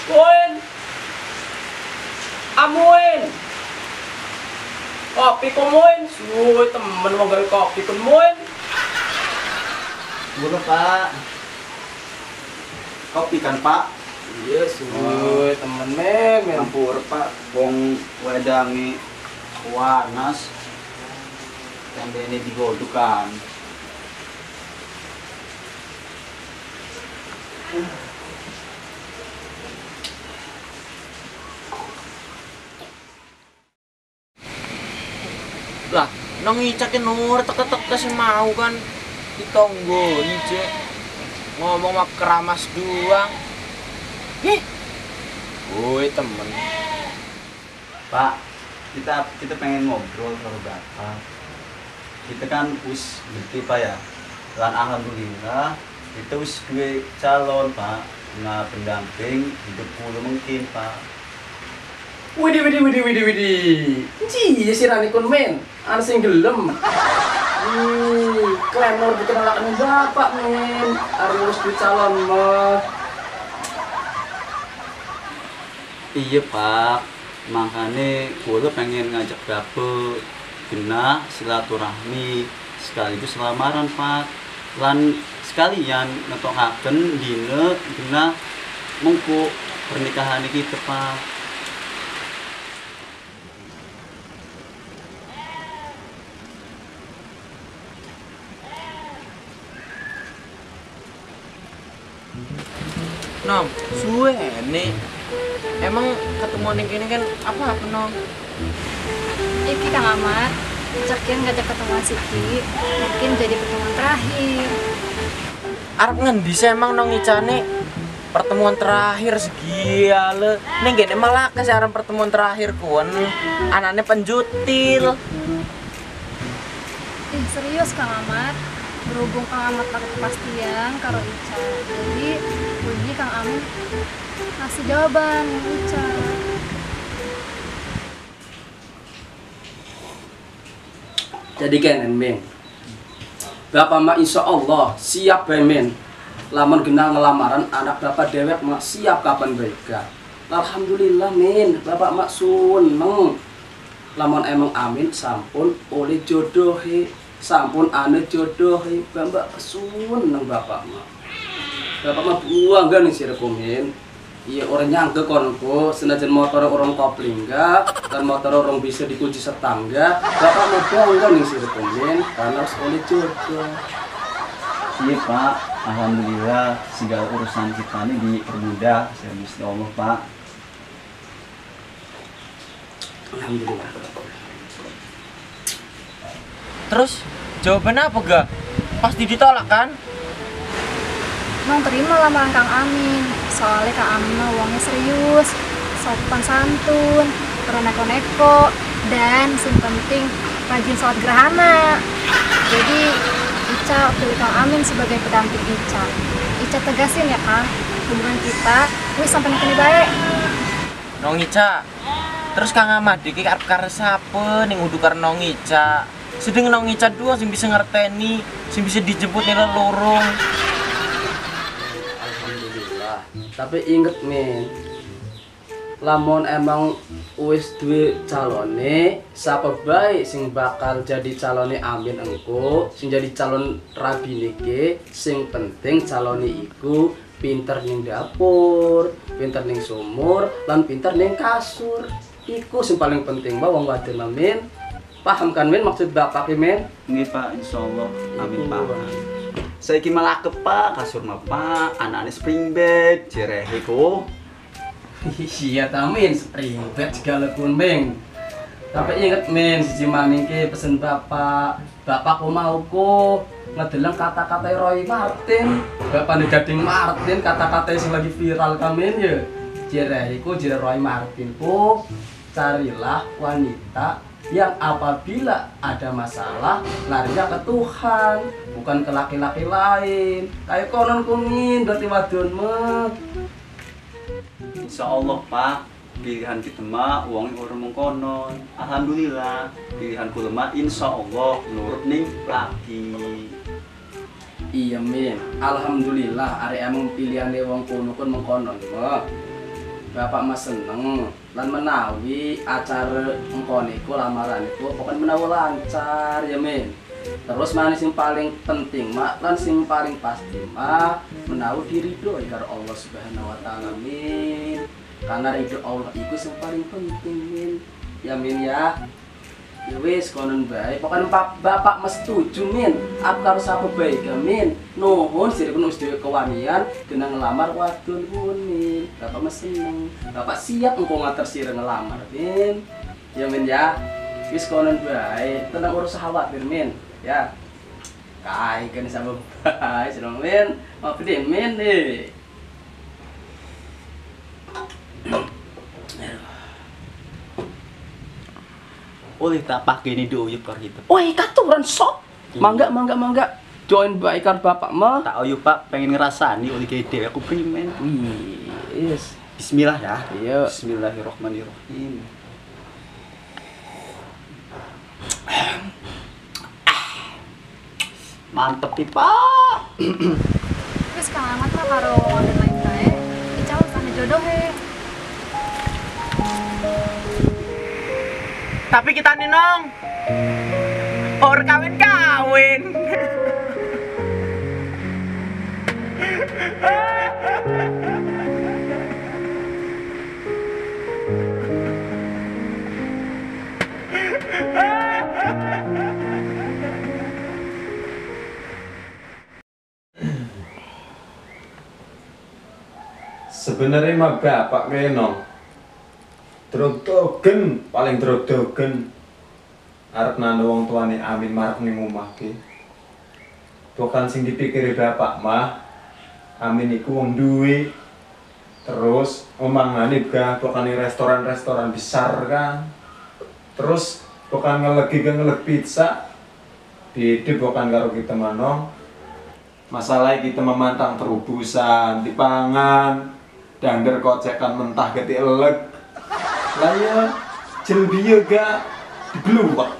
Win. Amuin. Kopi kumuin. Suwe temen mau gawe kopi kumuin. Boleh Pak. Kopi kan Pak? Iya suwe temen men. Campur Pak. Wong wedangi panas. Yang ini digodukan. Lah, nang icakin nur teka-teka sih mau kan ditonggo cek ngomong mak keramas doang. Woi temen. Pak, kita pengen ngobrol sama Bapak. Kita kan us ngerti Pak ya. Dan alhamdulillah kita us dua calon Pak. Nah pendamping hidup mulu mungkin Pak. Widih. Ci si Rani kun men. Ana sing gelem. Klemor dikenalkan bapak men. Harus dicalon mah. Iya Pak, makanya gue pengen ngajak Bapak kena silaturahmi sekaligus lamaran Pak. Lan sekalian ngetokaken dina kena mengko pernikahan kita Pak. Nom, suwe nih. Emang ketemuan yang ini kan apa Nom? Iki Kang Ahmad, cekin ngajak ketemuan Siti, mungkin jadi pertemuan terakhir. Arep ngendi sih emang nong icane pertemuan terakhir segiale. Ning gene malah kesiaran pertemuan terakhir kuwen anane penjutil. Serius Kang Ahmad, berhubung Kang Ahmad pakai kepastian karo Ica, jadi bunyi Kang Amin ngasih jawaban Ica. Jadi kan men. Bapak mah insya Allah siap bae men. Lamun genah ngelamaran anak bapak dewek mah siap kapan bae. Alhamdulillah men, bapak mah seneng. Lamun emang amin sampun oleh jodohe, sampun ane jodohe, bapak seneng bapak mah. Bapak mah buangga nih sih rekomen. Iya orang nyangke konko, senajan motor orang kopling enggak, dan motor orang bisa dikunci setangga. Bapak mau bangga nih sih rekomen, karena harus oleh jodoh. Iya Pak, alhamdulillah segala urusan kita ini dipermudah, serius Allah Pak. Alhamdulillah. Terus jawabannya apa ga? Pasti ditolak kan? Nong terima lamaran Kang Amin, soalnya Kang Amin mah uangnya serius, sopan santun, pernah neko-neko, dan yang penting rajin sholat gerhana. Jadi Ica pilih Kang Amin sebagai pendamping Ica. Ica tegasin ya Kang, hubungan kita wis sampai nekeni baik. Nong Ica. Terus Kang Ahmad iki arep karo sapa ning kudu karo Nong Ica. Sedeng Nong Ica doang sing bisa ngerteni, sing bisa dijemput nilai lorong. Alhamdulillah. Tapi inget men, lamun emang wis duwe calone, sapa bae sing bakal jadi calone Amin engko, sing jadi calon rabine ke, sing penting calone iku pinter ning dapur, pinter ning sumur, lan pinter ning kasur. Iku sing paling penting ba wong wadon Amin. Paham kan men maksud bapak men? Nggih Pak, insyaallah. Amin Pak. Saiki malah ke Pak, kasur mah Pak, anane spring bed, jerehe ku. Iya tamin spring bed segala pun men. Tapi inget men siji maning ki pesen bapak ku mau ku ngedeleng kata-kata Roy Martin. Bapak nih Gading Martin kata-kata sing lagi viral kamen ya. Jerehe ku jere Roy Martin ku carilah wanita yang apabila ada masalah larinya ke Tuhan, bukan ke laki-laki lain. Kayak konon kungin berarti wadon mah. Insyaallah Pak, pilihan kita mah uangnya orang mengkonon. Alhamdulillah, pilihan kula mah insyaallah nurut ning laki. Iya min, alhamdulillah arek emang pilihane wong kono kon mengkonon mo. Bapak mas seneng lan menawi acara mengkono iku lamaran iku pokoknya menawi lancar ya min. Terus manis yang paling penting mak lan sing paling pasti mak menawi diridhoi karo Allah Subhanahu wa taala min. Karena ridho Allah iku sing paling penting min. Ya min ya. Ya wis konon bae. Pokoknya bapak mesti setuju min. Aku harus apa baik ya min. Nuhun sire kudu dhewe kewanian kena ngelamar wadon pun min. Bapak mesti seneng. Bapak siap engko ngater sire ngelamar min. Ya min ya. Wis konon bae. Tenang urus khawatir min. Ya. Kai kan sama bae seneng min. Apa deh min nih. Oleh tak pakai ini doyuk kar gitu. Woi katuran sok. Mangga. Join bae karo bapak mah. Tak oyo Pak, pengen ngerasani oleh gede aku primen. Wih, yes. Bismillah ya. Iya. Bismillahirrahmanirrahim. Mantep nih Pak. Wis Kang Ahmad mah karo wadon lain bae. Ica usah jodoh he. Tapi kita nih nong or kawin. Sebenarnya mah bapak menong drog-dogen, paling drog-dogen arep nando wong tuane Amin marep ning omah ki. Bukan sing dipikiri bapak mah Amin iku wong duwe. Terus omahane bukan ning restoran-restoran besar kan. Terus bukan ngeleg pizza. Beda bukan karo kita manong. Masalahnya kita memantang terubusan, dipangan, dander kocekan mentah geti eleg. Lah ya, jelbiyo gak dibeluwak.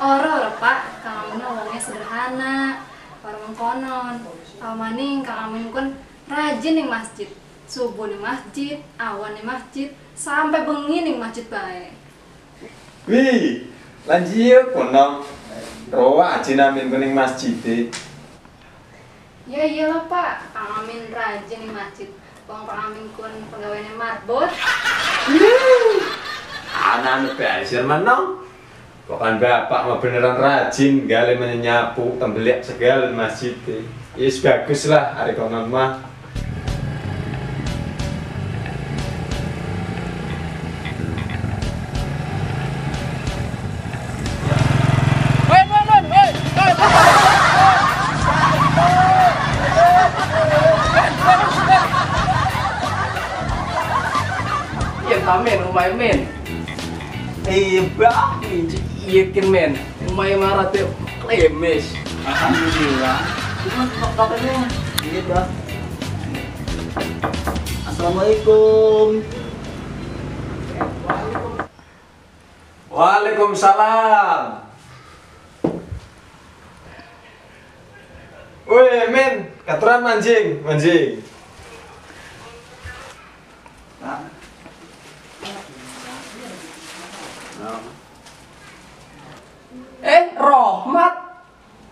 Ora Pak, Kang Amin wongnya sederhana, warung konon. Maning Kang Amin kun rajin ning masjid. Subuh ning masjid, awan ning masjid, sampai bengi ning masjid bae. Wih, lanjut kono. Rowa aja namin kuning masjid. Ya iyalah Pak, Kang Amin rajin ning masjid. Wong Kang Amin kun pegawainya marbot. Anak basir manong. Bukan bapak mah beneran rajin gale menyapu, tembeliak segala masjid. Yes bagus lah hari konon mah. Men, rumah men. Bang. Iya kan men, rumah marah tuh klemes. Alhamdulillah. Cuma kabarnya ini Bang. Assalamualaikum. Waalaikumsalam. Woi men, katuran mancing. Rohmat.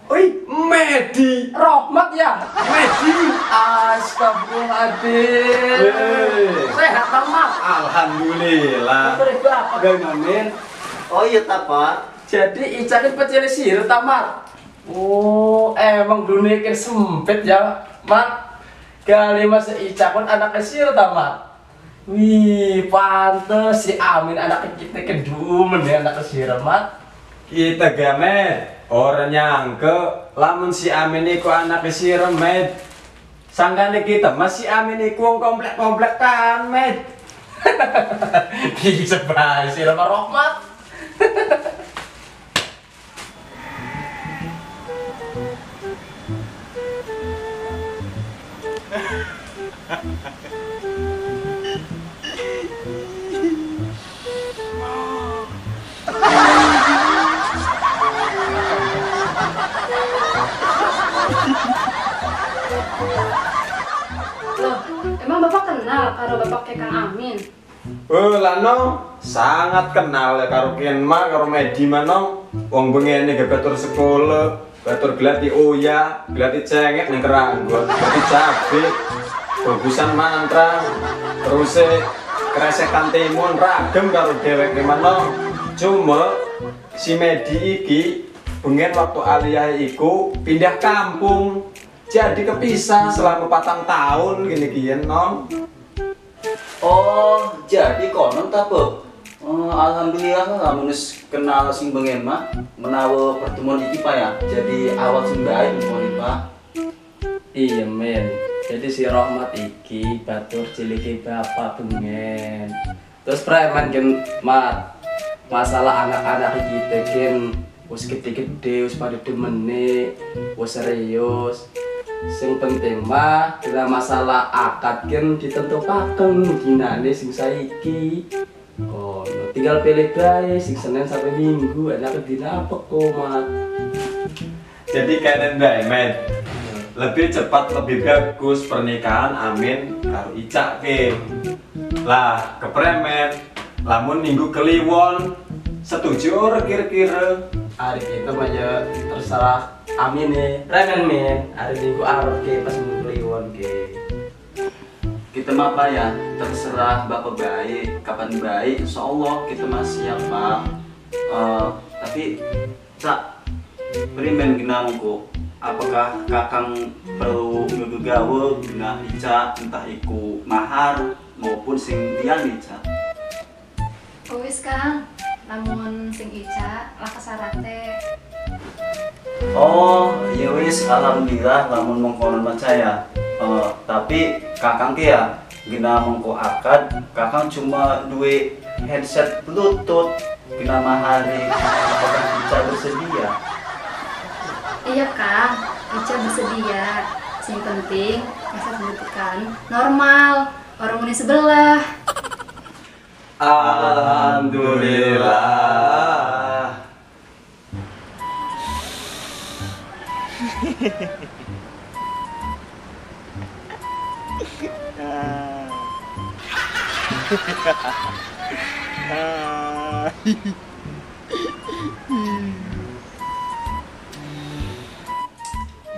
Wih, Medi. Rohmat ya? Medi. Astagfirullahaladzim. Sehat tamat. Alhamdulillah. Terus berapa gak men? Oh iya tak Pak. Jadi Ica ini pecel sihir tamat. Oh, emang dunia kan sempit ya, Mat. Kali masa Ica pun anak kecil tamat. Wih, pantes si Amin anak kita kedumen ya anak kecil, Mat. Kita gamet orang nyangke lamun si Amin iku anak si Remet. Sangkane kita masih Amin iku wong komplek kan, Met. Bisa berhasil sama Rohmat. Emang bapak kenal karo bapak kayak Kang Amin? Lano sangat kenal ya karo kian mah karo Medi manong. Wong bengene ge batur sekolah, batur glati oya, glati cengek ning keranggon, glati cabe, bagusan mantra, terus kresekan timun ragem karo dheweke manong. Cuma si Medi iki bengen waktu aliyah iku pindah kampung. Jadi kepisah selama 4 tahun gini-gini nong. Oh, jadi konon ta, Bu? Alhamdulillah lamun wis kenal sing bengen mah menawa pertemuan iki Pak ya. Jadi awal sing bae mongkon Pak. Iya men, jadi si Rahmat iki batur ciliki bapak bengen. Terus preman kan mat masalah anak-anak kita kan wis gede-gede wis pada demene wis serius. Sing penting mah kira masalah akad kan ditentukaken dinane sing saiki. Oh, tinggal pilih bae sing Senin sampai Minggu enak dina apa kok mat. Jadi kenen bae men. Lebih cepat lebih bagus pernikahan Amin karo Ica ke. Lah kepremen lamun minggu kliwon setuju ora kira-kira? Hari kita mah ya terserah Amin nih, remen men. Hari minggu arep ke pas minggu kliwon ke. Kita mah Pak ya, terserah Bapak baik, kapan baik, insya Allah kita mah siap Pak. Tapi Cak, berimen gina mongko. Apakah kakang perlu ngegawe gina Ica entah iku mahar maupun sing dian Ica? Wis Kang, namun sing Ica lah kesarate. Oh, ya wis alhamdulillah lamun mongkonon percaya. Tapi kakang ki ya gina mongko akad, kakang cuma duwe headset bluetooth gina mahari. Apakah Ica bersedia? Iya Kang, Ica bersedia. Yang penting masa membutuhkan normal orang ini sebelah. Alhamdulillah.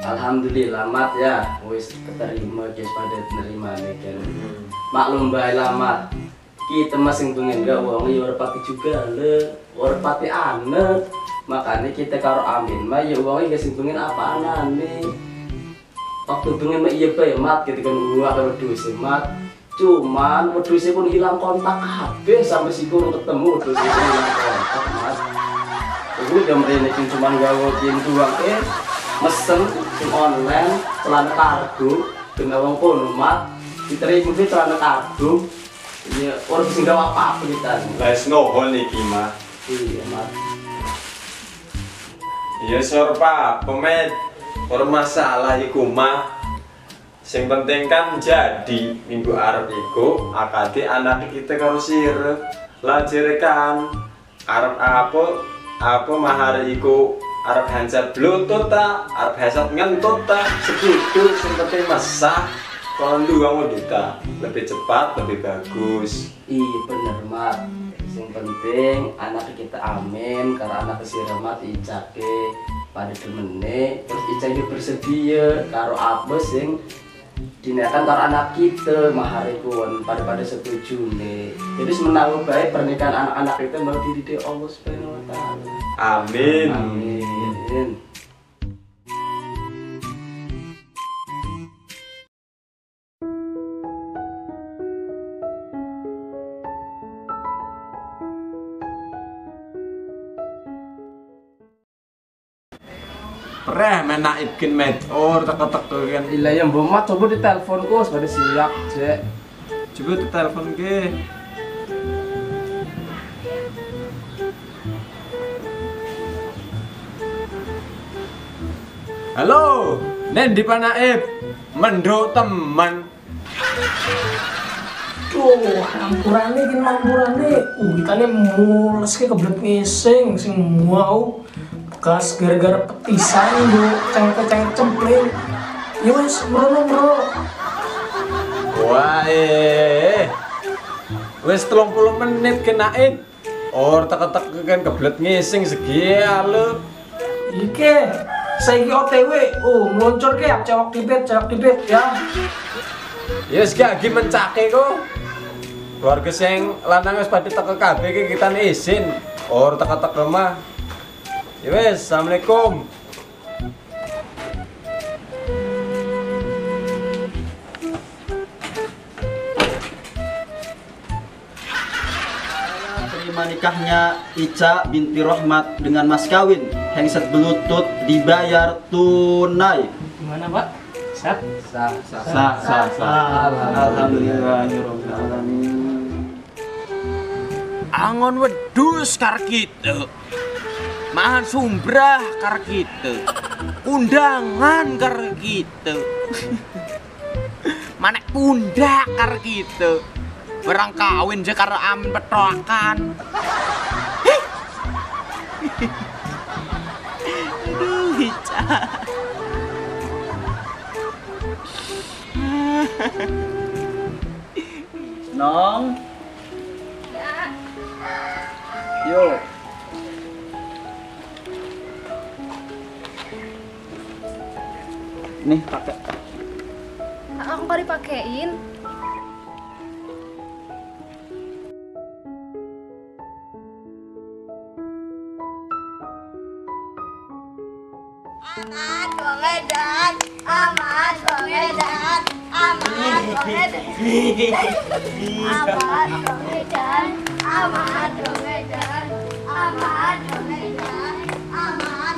Alhamdulillah mat ya, wis keterima guys pada nerima nih kan. Maklum bae lah mat. Kita masing pengen gak wong ya ora pati juga le, ora pati anet. Makanya kita karo Amin mah ya wong sing pengen apa anane. Waktu pengen mah iya bae mat kita kan gua karo wedhus mat. Cuman wedhus pun hilang kontak habis sampai si guru ketemu wedhus hilang kontak mat. Ini gambarnya cuman gawe pintu doang mesen sing online celana kargo dengan wong kono mat diterima ki celana kargo ya ora bisa gawe apa-apa kita Les nohon iki mah. iya mat Iya sorpa pemet ora masalah iku mah. Sing penting kan jadi minggu arep iku akade anak kita karo sire. Lah jerekan arep apa mahar iku arep handset bluetooth ta, arep headset ngentut ta, segitu sing penting mesah. Kondu kamu dita, lebih cepat, lebih bagus. iya bener mat yang penting anak kita Amin karena anak kesira mat Icake pada demene terus Icake bersedia karo apa sing dinakan karo anak kita maharipun pada setuju nih. Jadi semenawa baik pernikahan anak-anak kita mau dididik Allah Subhanahu wa taala. Amin. Amin. Preh menak ibkin meteor teka-teka kan. Iya ya mbok mat coba diteleponku pada siap, Cek. Coba ditelepon ke. Halo, Nendi Pak Naib. Menduk teman. Tuh, hampurane iki hampurane. Kita mules ke kebelet ngising sing mau. Bekas gara-gara petisan bu, cengkeh cempling. Ya wes, bro. Wah, wis 30 menit kenain. Or tek-tek kan kebelet ngising segi lu. Iki, saiki OTW. Meluncur ke cewek dibet ya. Yes, gak lagi mencake kok. Keluarga sing lanang wis pada teke kabeh iki kita izin. Or tek-tek rumah. Ya wis, assalamualaikum. Terima nikahnya Ica binti Rohmat dengan mas kawin hengset belutut dibayar tunai. Gimana, Pak? Sah? Alhamdulillahirabbil alamin. Angon wedhus kar kitu. Mahan sumbrah kar kitu. Undangan kar kitu. Manek pundak kar kitu. Barang kawin je karo amin petokan. Aduh, Ica. Nong. Yuk. Nih pakai. Aku kok dipakein. Aman Medan, aman Medan, aman Medan, aman Medan, aman Medan, aman Medan, aman.